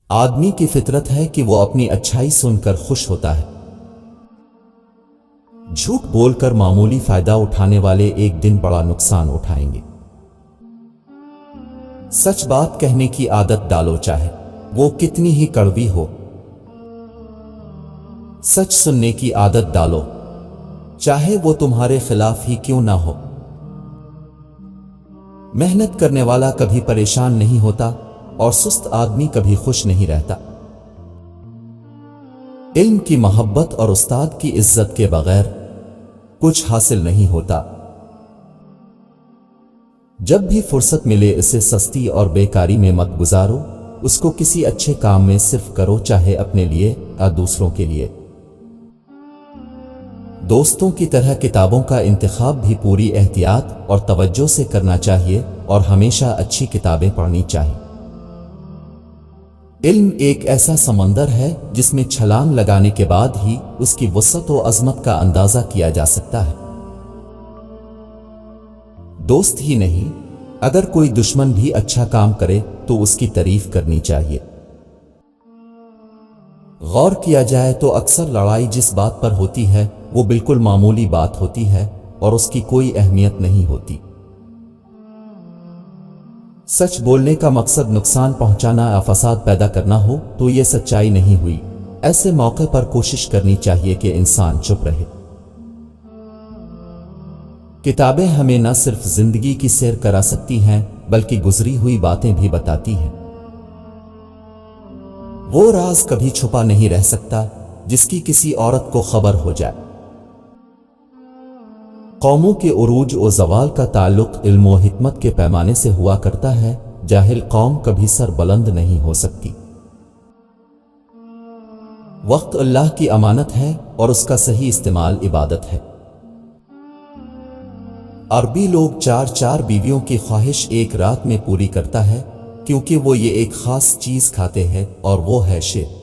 آدمی کی فطرت ہے کہ وہ اپنی اچھائی سن کر خوش ہوتا ہے۔ جھوٹ بول کر معمولی فائدہ اٹھانے والے ایک دن بڑا نقصان اٹھائیں گے۔ سچ بات کہنے کی عادت ڈالو، چاہے وہ کتنی ہی کڑوی ہو۔ سچ سننے کی عادت ڈالو، چاہے وہ تمہارے خلاف ہی کیوں نہ ہو۔ محنت کرنے والا کبھی پریشان نہیں ہوتا اور سست آدمی کبھی خوش نہیں رہتا۔ علم کی محبت اور استاد کی عزت کے بغیر کچھ حاصل نہیں ہوتا۔ جب بھی فرصت ملے اسے سستی اور بیکاری میں مت گزارو، اس کو کسی اچھے کام میں صرف کرو، چاہے اپنے لیے یا دوسروں کے لیے۔ دوستوں کی طرح کتابوں کا انتخاب بھی پوری احتیاط اور توجہ سے کرنا چاہیے اور ہمیشہ اچھی کتابیں پڑھنی چاہیے۔ علم ایک ایسا سمندر ہے جس میں چھلانگ لگانے کے بعد ہی اس کی وسعت و عظمت کا اندازہ کیا جا سکتا ہے۔ دوست ہی نہیں، اگر کوئی دشمن بھی اچھا کام کرے تو اس کی تعریف کرنی چاہیے۔ غور کیا جائے تو اکثر لڑائی جس بات پر ہوتی ہے وہ بالکل معمولی بات ہوتی ہے اور اس کی کوئی اہمیت نہیں ہوتی۔ سچ بولنے کا مقصد نقصان پہنچانا یا فساد پیدا کرنا ہو تو یہ سچائی نہیں ہوئی۔ ایسے موقع پر کوشش کرنی چاہیے کہ انسان چپ رہے۔ کتابیں ہمیں نہ صرف زندگی کی سیر کرا سکتی ہیں بلکہ گزری ہوئی باتیں بھی بتاتی ہیں۔ وہ راز کبھی چھپا نہیں رہ سکتا جس کی کسی عورت کو خبر ہو جائے۔ قوموں کے عروج و زوال کا تعلق علم و حکمت کے پیمانے سے ہوا کرتا ہے، جاہل قوم کبھی سر بلند نہیں ہو سکتی۔ وقت اللہ کی امانت ہے اور اس کا صحیح استعمال عبادت ہے۔ عربی لوگ چار بیویوں کی خواہش ایک رات میں پوری کرتا ہے کیونکہ وہ یہ ایک خاص چیز کھاتے ہیں اور وہ ہے شیر۔